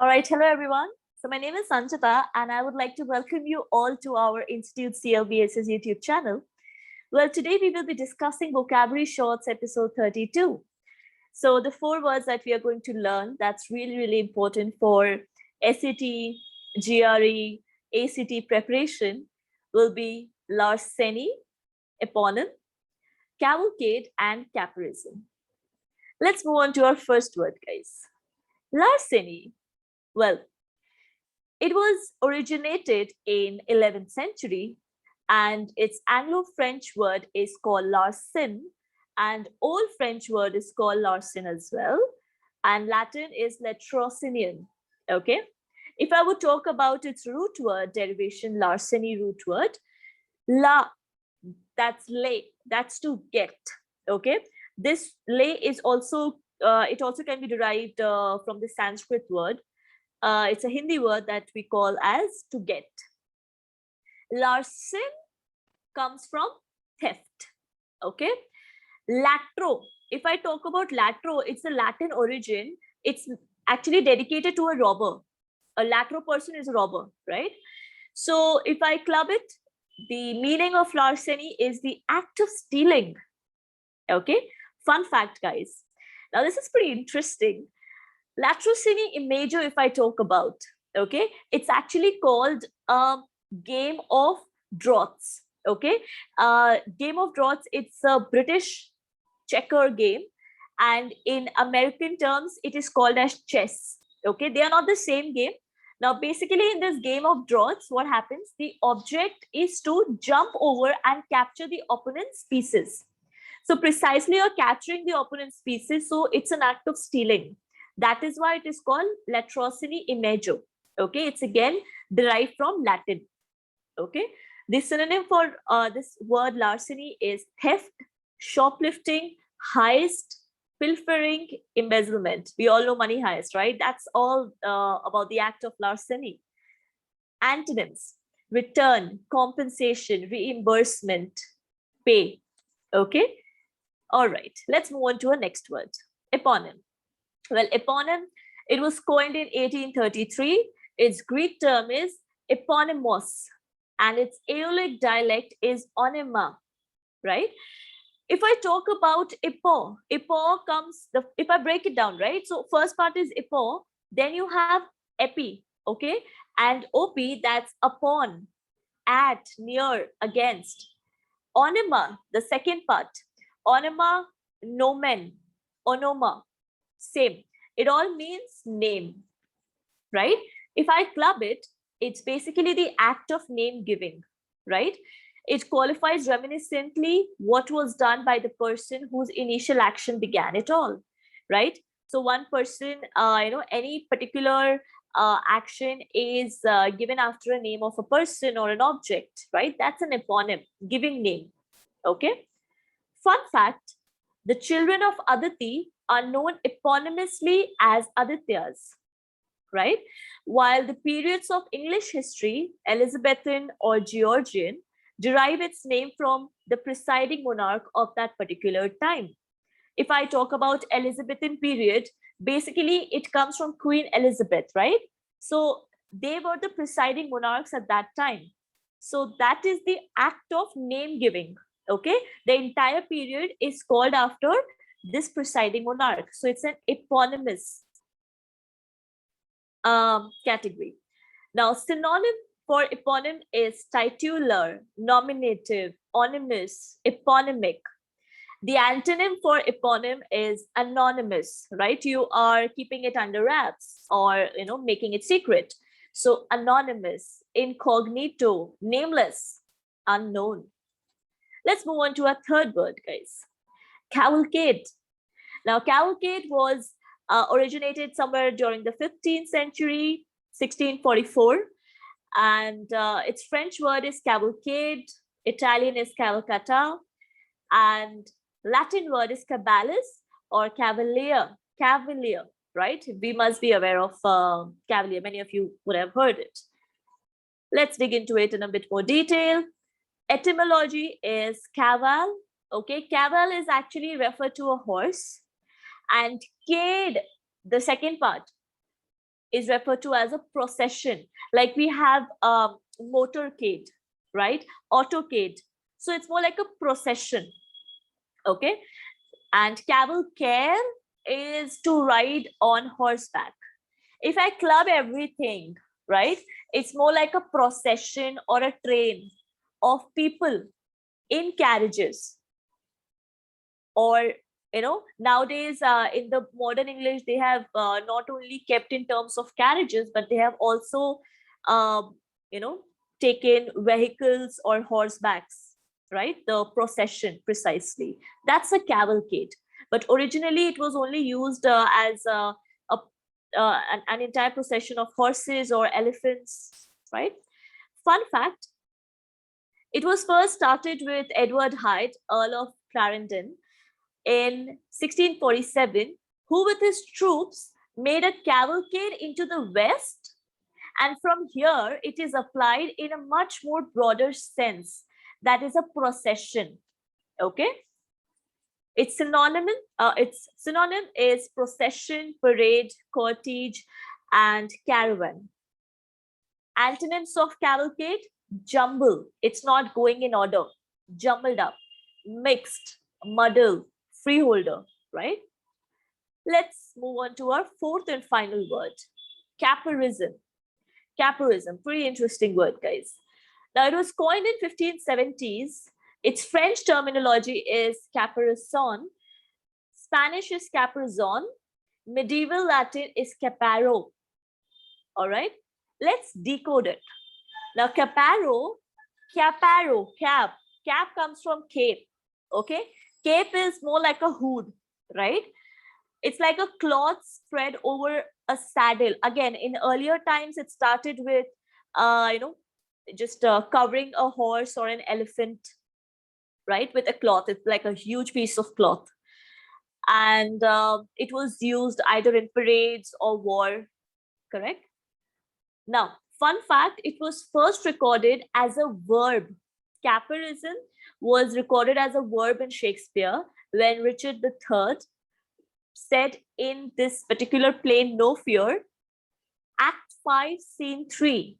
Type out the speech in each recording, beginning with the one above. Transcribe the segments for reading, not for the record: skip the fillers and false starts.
All right, hello everyone. So my name is Sanchita and I would like to welcome you all to our Institute CLBS's YouTube channel. Well, today we will be discussing Vocabulary Shorts episode 32. So the 4 words that we are going to learn that's really important for SAT, GRE, ACT preparation will be Larceny, Eponym, Cavalcade and Caparison. Let's move on to our first word, guys. Larceny. Well, it was originated in 11th century and its Anglo-French word is called larcin and Old French word is called larcin as well. And Latin is latrocinian, okay? If I would talk about its root word derivation, larceny root word, la, that's lay, that's to get, okay? This lay is also, it also can be derived from the Sanskrit word. It's a Hindi word that we call as to get. Larcin comes from theft, okay? Latro, if I talk about latro, it's a Latin origin. It's actually dedicated to a robber. A latro person is a robber, right? So if I club it, the meaning of larceny is the act of stealing, okay? Fun fact, guys. Now this is pretty interesting. Latrociny imago, if I talk about, okay, it's actually called a game of draughts, okay? Game of draughts, it's a British checker game, and in American terms, it is called as chess, okay? They are not the same game. Now, basically, in this game of draughts, what happens? The object is to jump over and capture the opponent's pieces. So precisely, you're capturing the opponent's pieces, so it's an act of stealing. That is why it is called latrociny imago. Okay, it's again derived from Latin. Okay, the synonym for this word larceny is theft, shoplifting, heist, pilfering, embezzlement. We all know money heist, right? That's all about the act of larceny. Antonyms: return, compensation, reimbursement, pay. Okay, all right. Let's move on to our next word, eponym. Well, eponym, it was coined in 1833. Its Greek term is eponymos, and its Aeolic dialect is onyma, right? If I talk about epo comes, if I break it down, right? So first part is epo, then you have epi, okay? And op, that's upon, at, near, against. Onyma, the second part. Onyma, nomen, onoma. Same. It all means name, right? If I club it, it's basically the act of name giving, right? It qualifies reminiscently what was done by the person whose initial action began it all, right? So one person, any particular action is given after a name of a person or an object, right? That's an eponym, giving name, okay? Fun fact, the children of Aditi are known eponymously as Adityas, right? While the periods of English history, Elizabethan or Georgian, derive its name from the presiding monarch of that particular time. If I talk about Elizabethan period, basically it comes from Queen Elizabeth, right? So they were the presiding monarchs at that time. So that is the act of name giving, okay? The entire period is called after this presiding monarch. So it's an eponymous category. Now, synonym for eponym is titular, nominative, onymous, eponymic. The antonym for eponym is anonymous, right? You are keeping it under wraps or, making it secret. So anonymous, incognito, nameless, unknown. Let's move on to our third word, guys. Cavalcade. Now, cavalcade was originated somewhere during the 15th century, 1644. And its French word is cavalcade, Italian is cavalcata, and Latin word is cabalus or cavalier, right? We must be aware of cavalier. Many of you would have heard it. Let's dig into it in a bit more detail. Etymology is caval. Okay, caval is actually referred to a horse, and cade, the second part, is referred to as a procession. Like we have motorcade, right? Autocade. So it's more like a procession. Okay. And cavalcade is to ride on horseback. If I club everything, right, it's more like a procession or a train of people in carriages. Or, you know, nowadays in the modern English, they have not only kept in terms of carriages, but they have also, you know, taken vehicles or horsebacks, right? The procession, precisely. That's a cavalcade. But originally, it was only used as an entire procession of horses or elephants, right? Fun fact, it was first started with Edward Hyde, Earl of Clarendon, in 1647, who with his troops made a cavalcade into the west. And from here, it is applied in a much more broader sense. That is a procession, okay? Its synonym is procession, parade, cortege, and caravan. Antonyms of cavalcade: jumble, it's not going in order, jumbled up, mixed, muddle, freeholder, right? Let's move on to our fourth and final word, caparison. Caparison, pretty interesting word, guys. Now, it was coined in 1570s. Its French terminology is caparison. Spanish is caparizon. Medieval Latin is caparo. All right, let's decode it. Now, caparo, cap comes from cape. Okay, cape is more like a hood, right? It's like a cloth spread over a saddle. Again, in earlier times, it started with, you know, just covering a horse or an elephant, right, with a cloth. It's like a huge piece of cloth. And it was used either in parades or war, correct? Now, fun fact, it was first recorded as a verb. Caparison was recorded as a verb in Shakespeare when Richard III said in this particular play, No Fear, Act 5, Scene 3,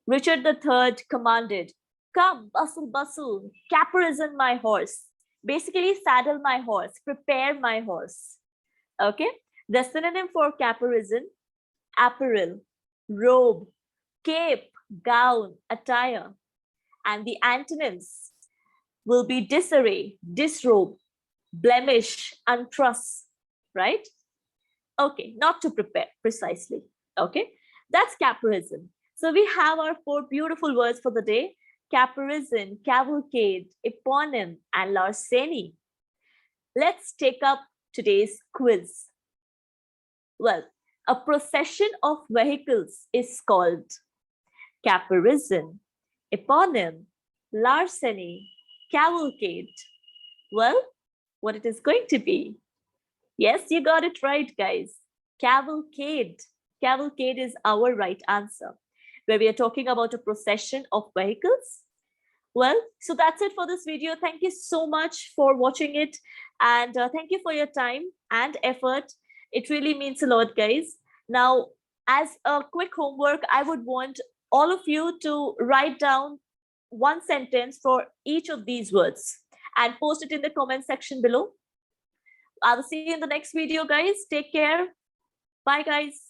Richard III commanded, "Come, bustle, bustle, caparison my horse." Basically, saddle my horse, prepare my horse. Okay? The synonym for caparison: apparel, robe, cape, gown, attire. And the antonyms will be disarray, disrobe, blemish, untruss, right? Okay, not to prepare, precisely. Okay, that's caparison. So we have our four beautiful words for the day: caparison, cavalcade, eponym, and larceny. Let's take up today's quiz. Well, a procession of vehicles is called caparison, eponym, larceny, cavalcade. Well, what it is going to be? Yes, you got it right, guys. Cavalcade. Cavalcade is our right answer, where we are talking about a procession of vehicles. Well, so that's it for this video. Thank you so much for watching it. And thank you for your time and effort. It really means a lot, guys. Now, as a quick homework, I would want all of you to write down one sentence for each of these words and post it in the comment section below. I'll see you in the next video, guys. Take care. Bye, guys.